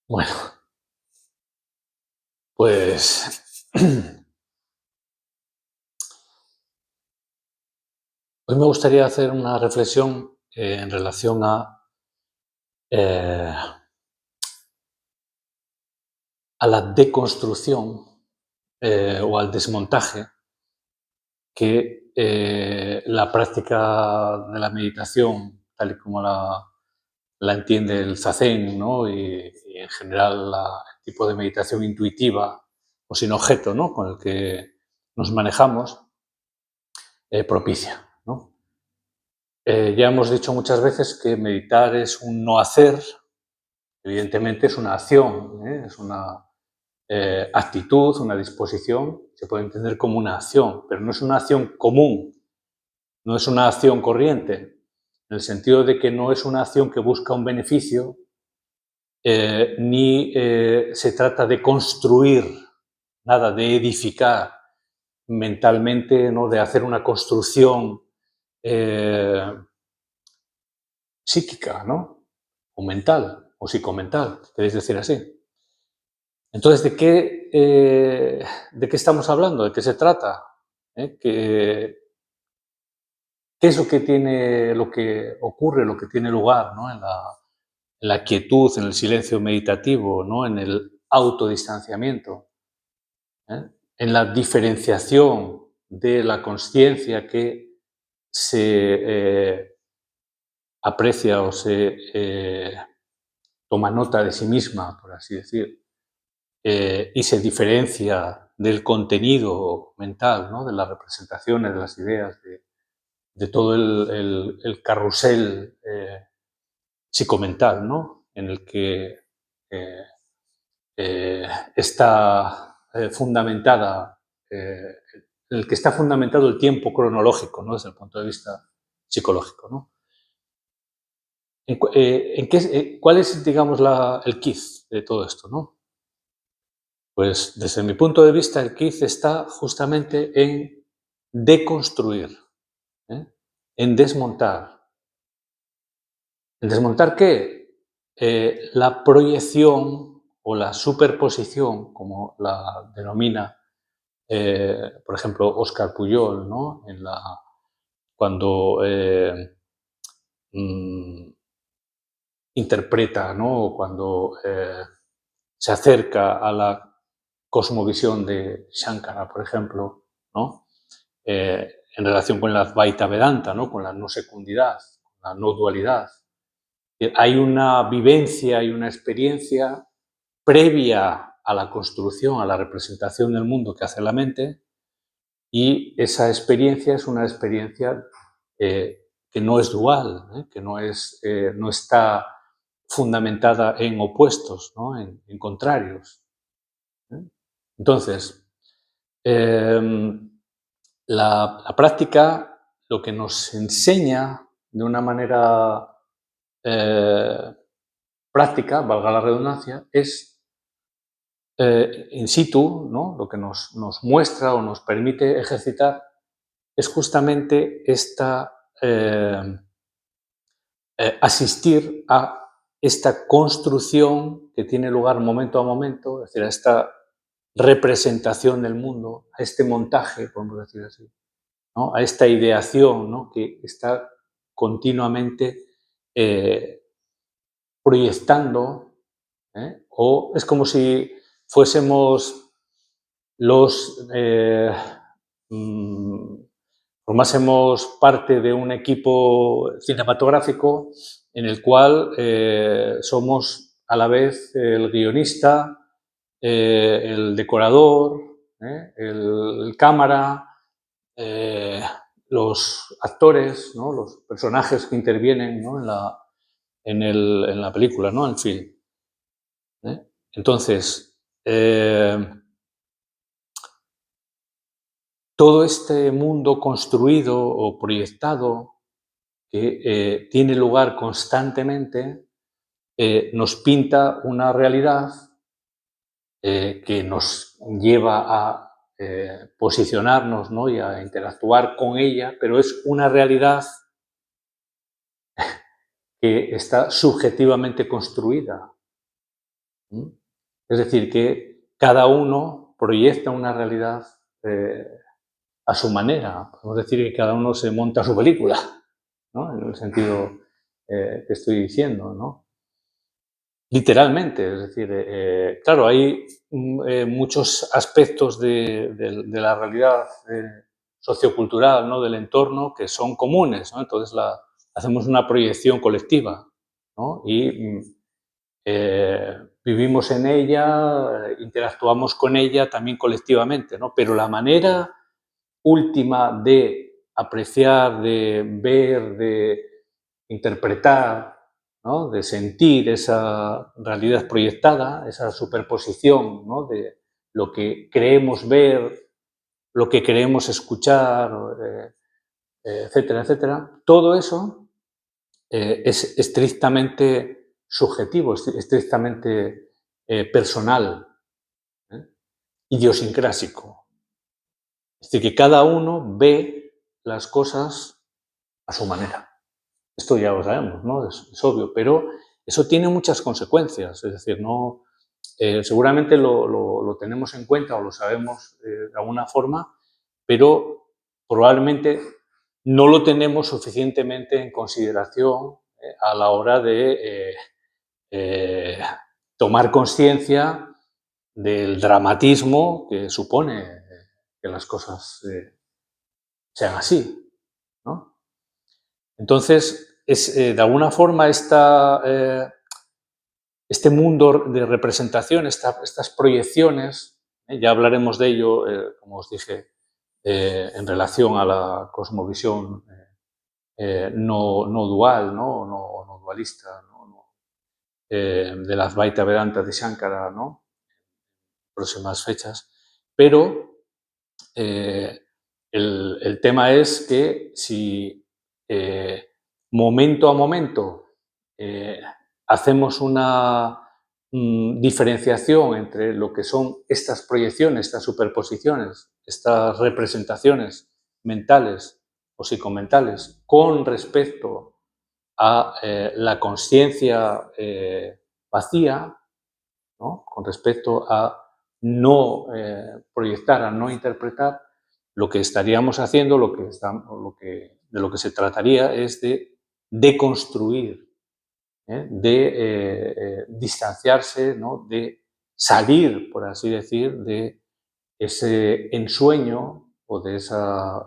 Bueno, pues hoy me gustaría hacer una reflexión en relación eh, a la deconstrucción o al desmontaje que la práctica de la meditación, tal y como la entiende el Zazen, ¿no? Y en general el tipo de meditación intuitiva o sin objeto, ¿no? Con el que nos manejamos, propicia, ¿no? Ya hemos dicho muchas veces que meditar es un no hacer, evidentemente es una acción, es una actitud, una disposición, se puede entender como una acción, pero no es una acción común, no es una acción corriente, en el sentido de que no es una acción que busca un beneficio, ni se trata de construir nada, de edificar mentalmente, ¿no? De hacer una construcción eh, psíquica, ¿no? O mental, o psicomental, queréis decir así. Entonces, ¿de qué estamos hablando? ¿De qué se trata? ¿Qué es lo que tiene, lo que ocurre, lo que tiene lugar, ¿no? En la quietud, en el silencio meditativo, ¿no? En el autodistanciamiento, ¿eh? En la diferenciación de la conciencia que se aprecia o se toma nota de sí misma, por así decir, y se diferencia del contenido mental, ¿no? De las representaciones, de las ideas, de todo el carrusel psicomental, ¿no? En el que eh, está fundamentada, en el que está fundamentado el tiempo cronológico, ¿no? Desde el punto de vista psicológico, ¿no? ¿Cuál es, digamos, el quiz de todo esto, ¿no? Pues desde mi punto de vista el quiz está justamente en deconstruir, ¿eh? En desmontar. ¿En desmontar qué? La proyección o la superposición, como la denomina, por ejemplo, Óscar Pujol, ¿no? Cuando mm, interpreta, ¿no? Cuando se acerca a la cosmovisión de Shankara, por ejemplo, ¿no? En relación con la Advaita Vedanta, ¿no? Con la no secundidad, la no dualidad. Hay una vivencia y una experiencia previa a la construcción, a la representación del mundo que hace la mente, y esa experiencia es una experiencia que no es dual, que no está fundamentada en opuestos, ¿no? En contrarios. ¿Eh? Entonces, eh, la práctica lo que nos enseña de una manera eh, práctica, valga la redundancia, es in situ, ¿no? Lo que nos muestra o nos permite ejercitar es justamente asistir a esta construcción que tiene lugar momento a momento, es decir, a esta representación del mundo, a este montaje, podemos decir así, ¿no? A esta ideación, ¿no? Que está continuamente eh, proyectando, o es como si fuésemos los, mm, formásemos parte de un equipo cinematográfico en el cual somos a la vez el guionista, el decorador, el cámara, eh, los actores, ¿no? Los personajes que intervienen, ¿no? En la película, ¿no? En el film. Entonces, todo este mundo construido o proyectado que tiene lugar constantemente nos pinta una realidad que nos lleva a posicionarnos, ¿no? Y a interactuar con ella, pero es una realidad que está subjetivamente construida. ¿Mm? Es decir, que cada uno proyecta una realidad a su manera. Podemos decir que cada uno se monta su película, ¿no? En el sentido que estoy diciendo, ¿no? Literalmente, es decir, claro, hay muchos aspectos de la realidad sociocultural, ¿no? Del entorno que son comunes, ¿no? Entonces hacemos una proyección colectiva, ¿no? Y vivimos en ella, interactuamos con ella también colectivamente, ¿no? Pero la manera última de apreciar, de ver, de interpretar, ¿no? De sentir esa realidad proyectada, esa superposición, ¿no? De lo que creemos ver, lo que creemos escuchar, etcétera, etcétera. Todo eso es estrictamente subjetivo, estrictamente personal, ¿eh? Idiosincrásico. Es decir, que cada uno ve las cosas a su manera. Esto ya lo sabemos, ¿no? Es obvio, pero eso tiene muchas consecuencias. Es decir, no, seguramente lo tenemos en cuenta o lo sabemos de alguna forma, pero probablemente no lo tenemos suficientemente en consideración a la hora de eh, tomar conciencia del dramatismo que supone que las cosas sean así, ¿no? Entonces, de alguna forma este mundo de representación, estas proyecciones, ya hablaremos de ello, como os dije, en relación a la cosmovisión no dual, no dualista, de la Advaita Vedanta de Shankara, ¿no? Próximas fechas, pero el tema es que si momento a momento hacemos una diferenciación entre lo que son estas proyecciones, estas superposiciones, estas representaciones mentales o psicomentales con respecto a la conciencia vacía, ¿no? Con respecto a no proyectar, a no interpretar, lo que estaríamos haciendo, de lo que se trataría es de deconstruir, de distanciarse, ¿no? De salir, por así decir, de ese ensueño o de esa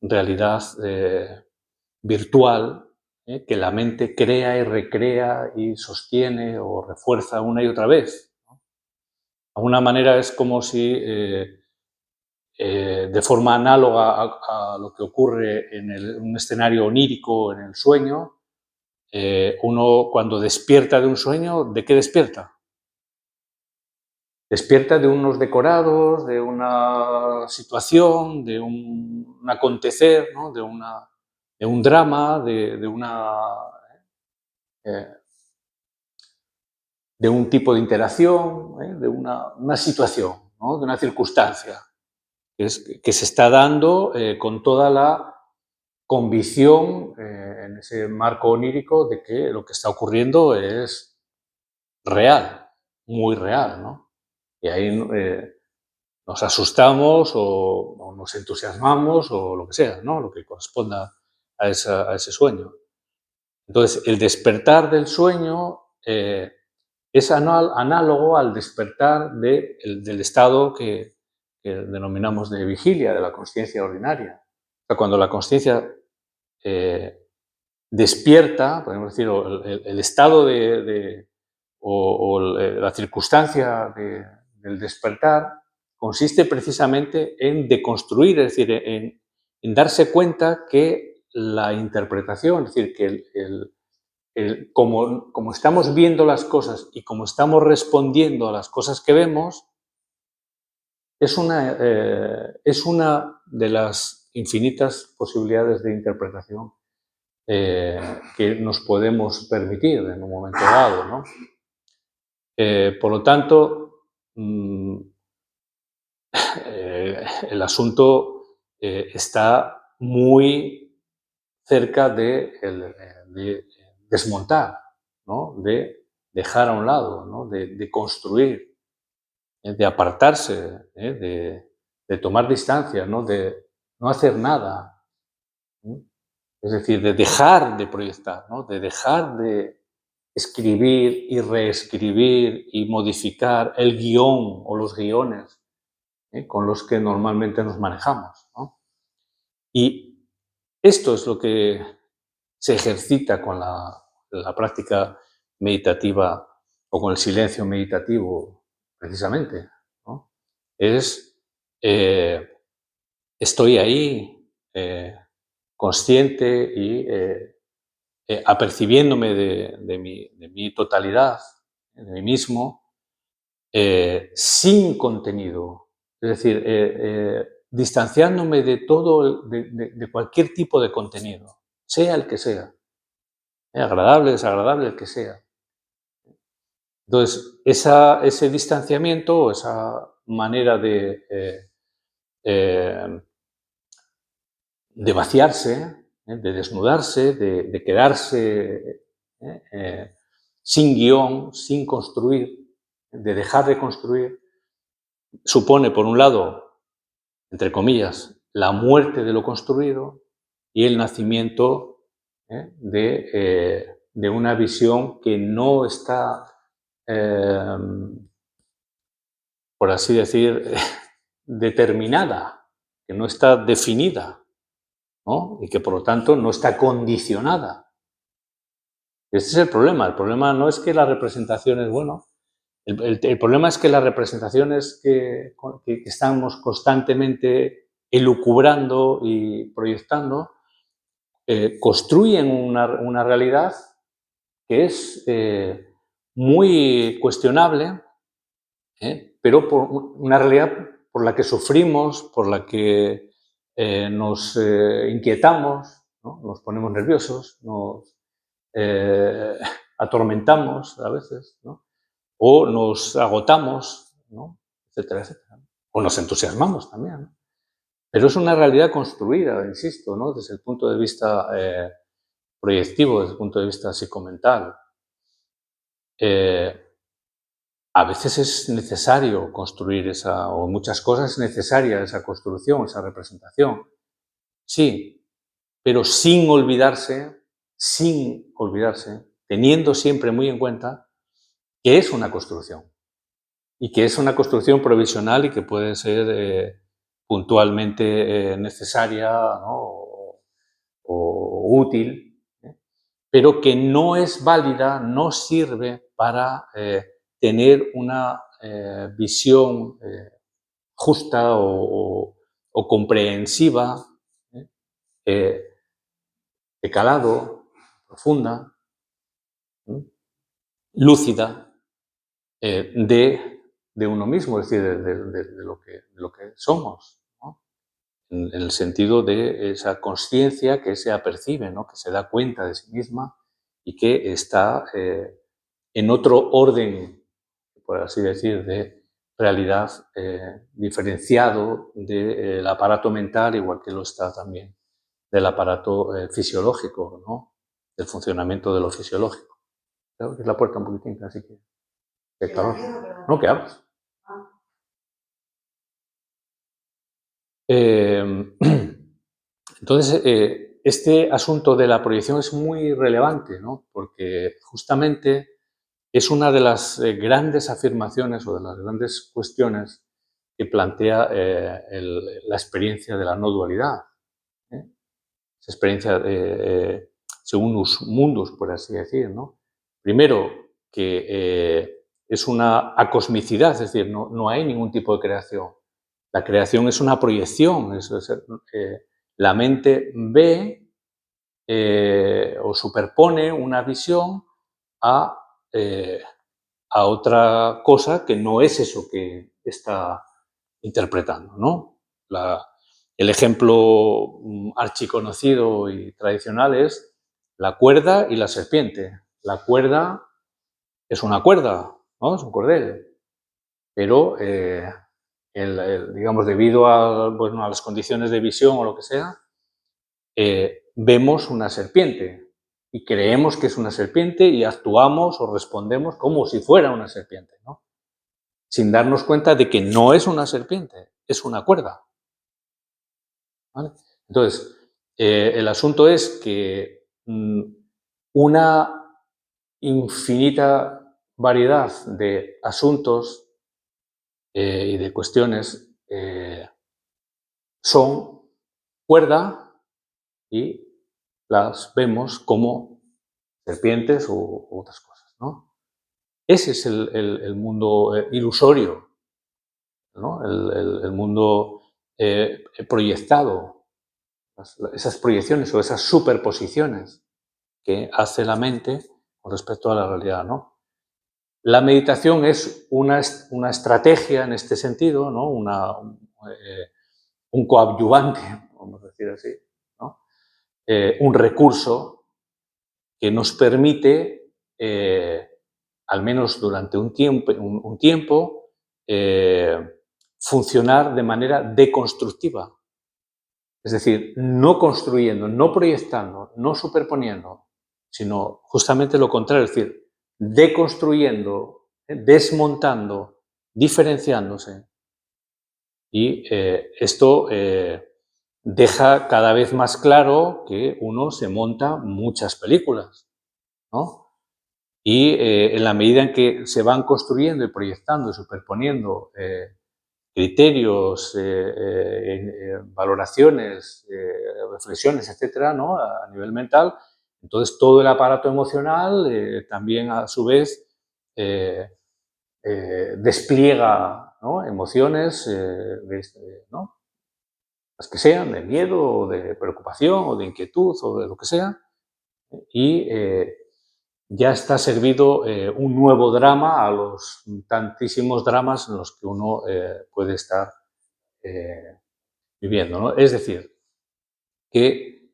realidad virtual que la mente crea y recrea y sostiene o refuerza una y otra vez. De alguna manera es como si, de forma análoga a lo que ocurre en un escenario onírico, en el sueño, uno cuando despierta de un sueño, ¿de qué despierta? Despierta de unos decorados, de una situación, de un acontecer, ¿no? De un drama, eh, de un tipo de interacción, de una situación, ¿no? De una circunstancia que se está dando con toda la convicción en ese marco onírico de que lo que está ocurriendo es real, muy real, ¿no? Y ahí nos asustamos o nos entusiasmamos o lo que sea, ¿no? Lo que corresponda a ese sueño. Entonces, el despertar del sueño es análogo al despertar del estado que denominamos de vigilia, de la consciencia ordinaria. O sea, cuando la consciencia despierta, podemos decir, el estado la circunstancia del despertar consiste precisamente en deconstruir, es decir, en darse cuenta que la interpretación, es decir, que como estamos viendo las cosas y como estamos respondiendo a las cosas que vemos, es una de las infinitas posibilidades de interpretación que nos podemos permitir en un momento dado, ¿no? Por lo tanto, el asunto está muy cerca de desmontar, ¿no? De dejar a un lado, ¿no? De construir, de apartarse, de tomar distancia, ¿no? De no hacer nada, ¿no? Es decir, de dejar de proyectar, ¿no? De dejar de escribir y reescribir y modificar el guión o los guiones con los que normalmente nos manejamos, ¿no? Y esto es lo que se ejercita con la práctica meditativa o con el silencio meditativo, precisamente, ¿no? Es, estoy ahí, consciente y apercibiéndome de mi totalidad, de mí mismo, sin contenido. Es decir, distanciándome de todo, de cualquier tipo de contenido, sea el que sea, agradable, desagradable, el que sea. Entonces, ese distanciamiento o esa manera eh, de vaciarse, de desnudarse, de quedarse sin guión, sin construir, de dejar de construir, supone, por un lado, entre comillas, la muerte de lo construido y el nacimiento de una visión que no está, por así decir, determinada, que no está definida, ¿no? Y que por lo tanto no está condicionada. Este es el problema. El problema no es que las representaciones, bueno, el problema es que las representaciones que estamos constantemente elucubrando y proyectando construyen una realidad que es muy cuestionable, pero por una realidad por la que sufrimos, por la que nos inquietamos, ¿no? Nos ponemos nerviosos, nos atormentamos a veces, ¿no? O nos agotamos, ¿no? Etcétera, etcétera. O nos entusiasmamos también, ¿no? Pero es una realidad construida, insisto, ¿no? Desde el punto de vista proyectivo, desde el punto de vista psicomental. A veces es necesario construir o muchas cosas es necesaria esa construcción, esa representación. Sí, pero sin olvidarse, teniendo siempre muy en cuenta que es una construcción y que es una construcción provisional y que puede ser puntualmente necesaria, ¿no? o útil, pero que no es válida, no sirve para tener una visión justa o comprensiva, eh, de calado, profunda, lúcida, de uno mismo, es decir, de lo que somos, ¿no? En el sentido de esa conciencia que se apercibe, ¿no? Que se da cuenta de sí misma y que está en otro orden, por así decir, de realidad diferenciado del aparato mental, igual que lo está también del aparato fisiológico, ¿no? Del funcionamiento de lo fisiológico. Creo que es la puerta un poquitín, así que el calor. No, que abres. Entonces, este asunto de la proyección es muy relevante, ¿no? Porque justamente es una de las grandes afirmaciones o de las grandes cuestiones que plantea la experiencia de la no dualidad. Esa experiencia según los mundos, por así decir, ¿no? Primero, que es una acosmicidad, es decir, no hay ningún tipo de creación. La creación es una proyección, la mente ve o superpone una visión a, eh, a otra cosa que no es eso que está interpretando, ¿no? El ejemplo archiconocido y tradicional es la cuerda y la serpiente. La cuerda es una cuerda, ¿no? Es un cordel, pero digamos, debido a las condiciones de visión o lo que sea, vemos una serpiente y creemos que es una serpiente y actuamos o respondemos como si fuera una serpiente, ¿no? Sin darnos cuenta de que no es una serpiente, es una cuerda, ¿vale? Entonces, el asunto es que una infinita variedad de asuntos y de cuestiones son cuerda y las vemos como serpientes u otras cosas, ¿no? Ese es el mundo ilusorio, ¿no? El mundo proyectado, esas proyecciones o esas superposiciones que hace la mente con respecto a la realidad, ¿no? La meditación es una estrategia en este sentido, ¿no? Un coadyuvante, vamos a decir así, ¿no? Un recurso que nos permite, al menos durante un tiempo funcionar de manera deconstructiva. Es decir, no construyendo, no proyectando, no superponiendo, sino justamente lo contrario, es decir, deconstruyendo, desmontando, diferenciándose. Y esto deja cada vez más claro que uno se monta muchas películas, ¿no? Y en la medida en que se van construyendo y proyectando, superponiendo criterios, valoraciones, reflexiones, etcétera, ¿no? A nivel mental, entonces todo el aparato emocional también a su vez despliega, ¿no? Emociones, ¿no? Las que sean, de miedo, o de preocupación, o de inquietud, o de lo que sea, y ya está servido un nuevo drama a los tantísimos dramas en los que uno puede estar viviendo, ¿no? Es decir, que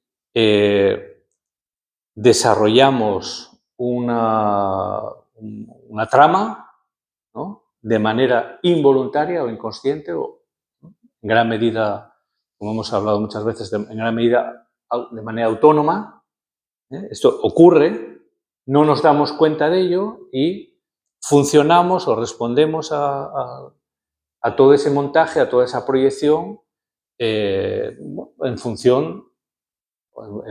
desarrollamos una trama, ¿no? De manera involuntaria o inconsciente, o en gran medida, como hemos hablado muchas veces, en gran medida de manera autónoma. Esto ocurre, no nos damos cuenta de ello y funcionamos o respondemos a todo ese montaje, a toda esa proyección en función,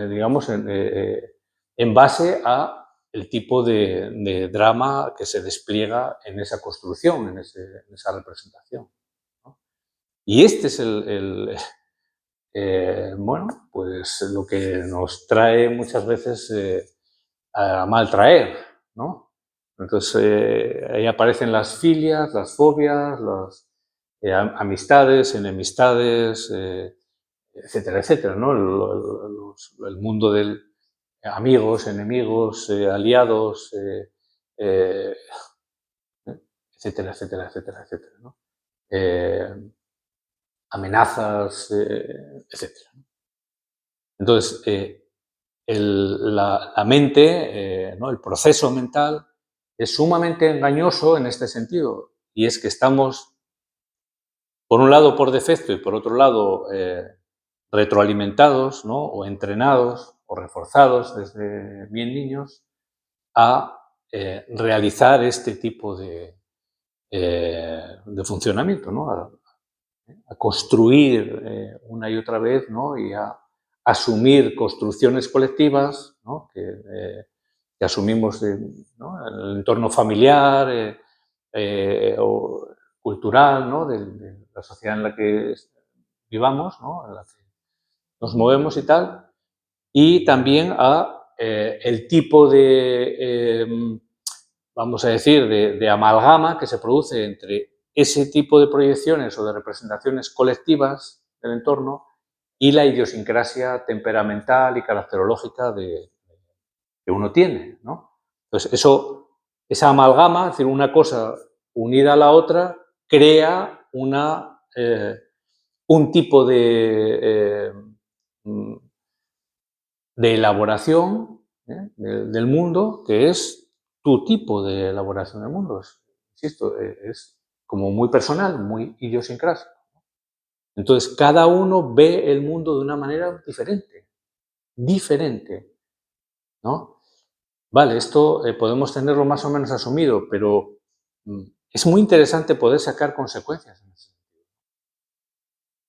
digamos, en base a el tipo de drama que se despliega en esa construcción, en esa representación, ¿no? Y este es bueno, pues lo que nos trae muchas veces a mal traer, ¿no? Entonces ahí aparecen las filias, las fobias, las amistades, enemistades, etcétera, etcétera, ¿no? El mundo del amigos, enemigos, aliados, eh, etcétera, etcétera, etcétera, etcétera, ¿no? Amenazas, etcétera. Entonces, la mente, ¿no? El proceso mental es sumamente engañoso en este sentido, y es que estamos, por un lado, por defecto y por otro lado, retroalimentados, ¿no? O entrenados o reforzados desde bien niños a realizar este tipo de funcionamiento, ¿no? A construir una y otra vez, ¿no? Y a asumir construcciones colectivas, ¿no? Que asumimos ¿no? En el entorno familiar o cultural, ¿no? De la sociedad en la que vivamos, ¿no? En la que nos movemos y tal, y también a el tipo vamos a decir, de amalgama que se produce entre ese tipo de proyecciones o de representaciones colectivas del entorno y la idiosincrasia temperamental y caracterológica que uno tiene, ¿no? Entonces, esa amalgama, es decir, una cosa unida a la otra, crea un tipo de elaboración del mundo que es tu tipo de elaboración del mundo. Insisto, es como muy personal, muy idiosincrásico. Entonces, cada uno ve el mundo de una manera diferente, ¿no? Vale, esto podemos tenerlo más o menos asumido, pero es muy interesante poder sacar consecuencias.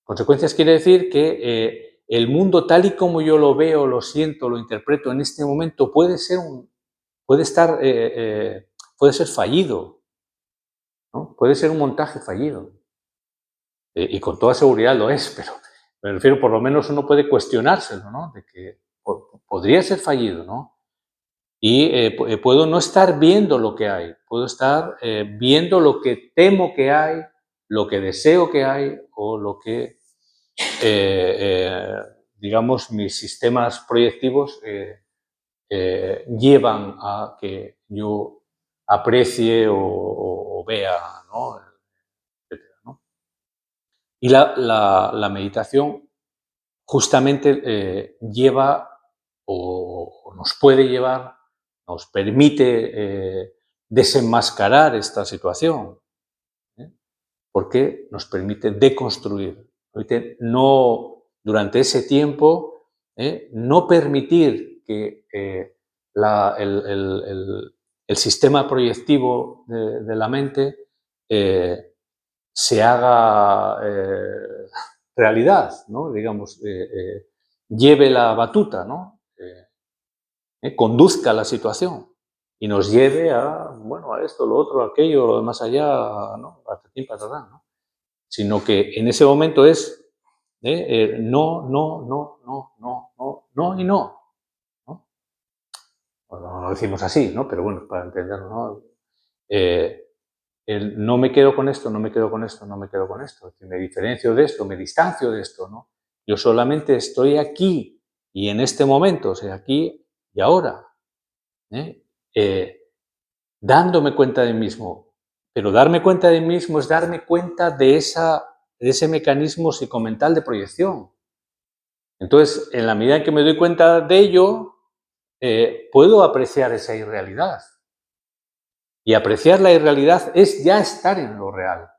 Consecuencias quiere decir que el mundo tal y como yo lo veo, lo siento, lo interpreto en este momento puede ser puede ser fallido, ¿no? Puede ser un montaje fallido. Y con toda seguridad lo es, pero me refiero, por lo menos uno puede cuestionárselo, ¿no? De que podría ser fallido, ¿no? Y puedo no estar viendo lo que hay, puedo estar viendo lo que temo que hay, lo que deseo que hay o lo que, digamos, mis sistemas proyectivos llevan a que yo aprecie o vea, ¿no? Etcétera, ¿no? Y la meditación justamente lleva o nos puede llevar, nos permite desenmascarar esta situación, ¿eh? Porque nos permite deconstruir. No, durante ese tiempo, no permitir que el sistema proyectivo de la mente se haga realidad, ¿no? Digamos, lleve la batuta, ¿no? Conduzca la situación y nos lleve a, bueno, a esto, lo otro, aquello, lo de más allá, ¿no? Patatín, patatán, ¿no? Sino que en ese momento es no, no, no, no, no, no, no y no, ¿no? Bueno, no lo decimos así, ¿no? Pero bueno, para entenderlo, ¿no? Eh, no me quedo con esto, no me quedo con esto, no me quedo con esto. Me diferencio de esto, me distancio de esto, ¿no? Yo solamente estoy aquí y en este momento, o sea, aquí y ahora, ¿eh? Dándome cuenta de mí mismo. Pero darme cuenta de mí mismo es darme cuenta de ese mecanismo psicomental de proyección. Entonces, en la medida en que me doy cuenta de ello, puedo apreciar esa irrealidad. Y apreciar la irrealidad es ya estar en lo real.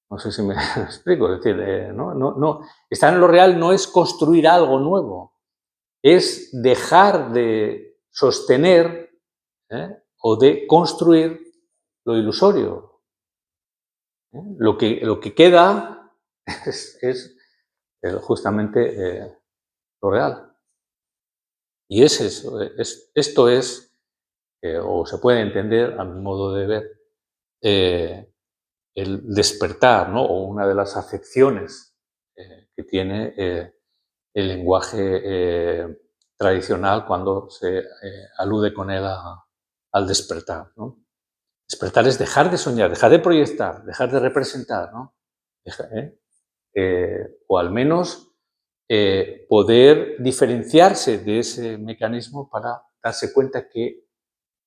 No sé si me explico. Es decir, no, estar en lo real no es construir algo nuevo, es dejar de sostener o de construir lo ilusorio. Lo que queda es justamente lo real. Y es eso, esto es, o se puede entender a mi modo de ver, el despertar, ¿no? O una de las acepciones que tiene el lenguaje tradicional cuando se alude con él al despertar, ¿no? Despertar es dejar de soñar, dejar de proyectar, dejar de representar, ¿no? O al menos poder diferenciarse de ese mecanismo para darse cuenta que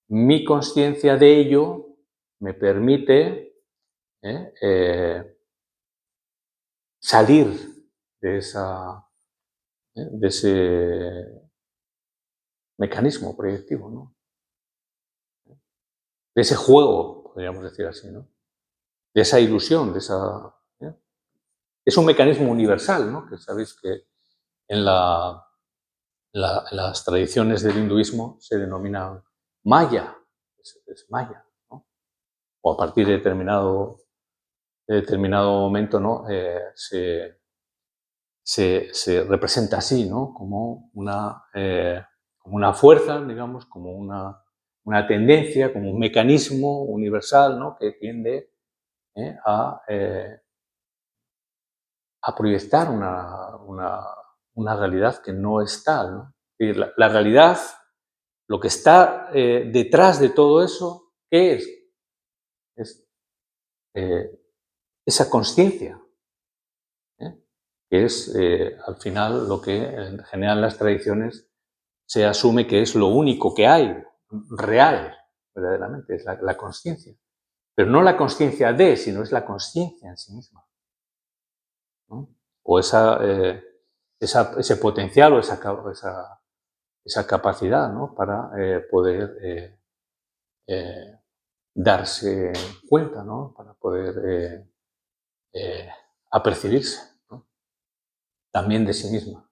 mi conciencia de ello me permite salir de, de ese mecanismo proyectivo, ¿no? De ese juego, podríamos decir así, ¿no? De esa ilusión, de esa... ¿eh? Es un mecanismo universal, ¿no? Que sabéis que en las tradiciones del hinduismo se denomina maya, es maya, ¿no? O a partir de determinado momento, ¿no? Se representa así, ¿no? Como una fuerza, digamos, como una tendencia, como un mecanismo universal, ¿no? Que tiende ¿eh? A proyectar una realidad que no es tal, ¿no? Y la realidad, lo que está detrás de todo eso, ¿qué es? Es eh, esa conciencia, ¿eh? Que es al final lo que en general en las tradiciones se asume que es lo único que hay real, verdaderamente, es la conciencia. Pero no la conciencia de, sino es la conciencia en sí misma, ¿no? O ese potencial o esa capacidad, ¿no? Para poder darse cuenta, ¿no? Para poder eh, apercibirse, ¿no? También de sí misma.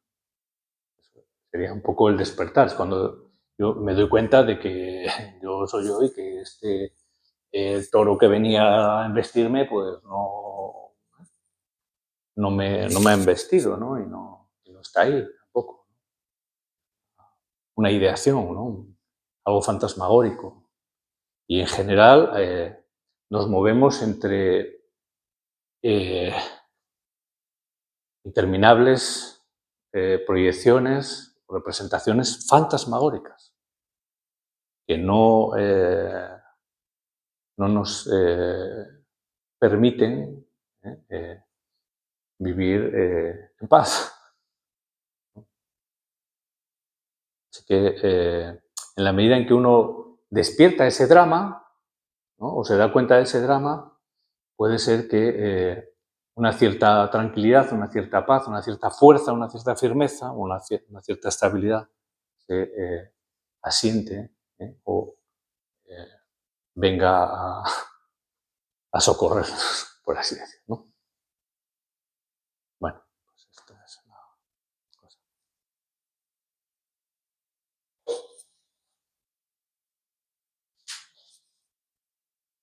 Sería un poco el despertar, es cuando yo me doy cuenta de que yo soy yo y que el toro que venía a embestirme, pues no me ha embestido, ¿no? Y no está ahí tampoco. Una ideación, ¿no? Algo fantasmagórico. Y en general nos movemos entre interminables proyecciones, representaciones fantasmagóricas que no nos permiten vivir en paz. Así que en la medida en que uno despierta ese drama, ¿no? O se da cuenta de ese drama, puede ser que una cierta tranquilidad, una cierta paz, una cierta fuerza, una cierta firmeza, una cierta estabilidad se asiente o venga a socorrernos, por así decirlo, ¿no?